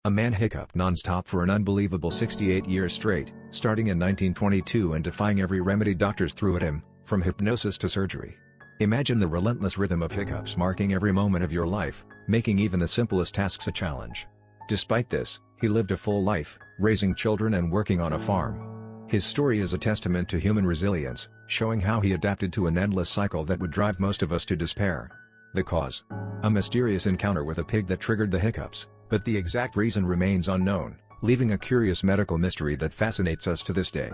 A man hiccuped non-stop for an unbelievable 68 years straight, starting in 1922 and defying every remedy doctors threw at him, from hypnosis to surgery. Imagine the relentless rhythm of hiccups marking every moment of your life, making even the simplest tasks a challenge. Despite this, he lived a full life, raising children and working on a farm. His story is a testament to human resilience, showing how he adapted to an endless cycle that would drive most of us to despair. The cause? A mysterious encounter with a pig that triggered the hiccups, but the exact reason remains unknown, leaving a curious medical mystery that fascinates us to this day.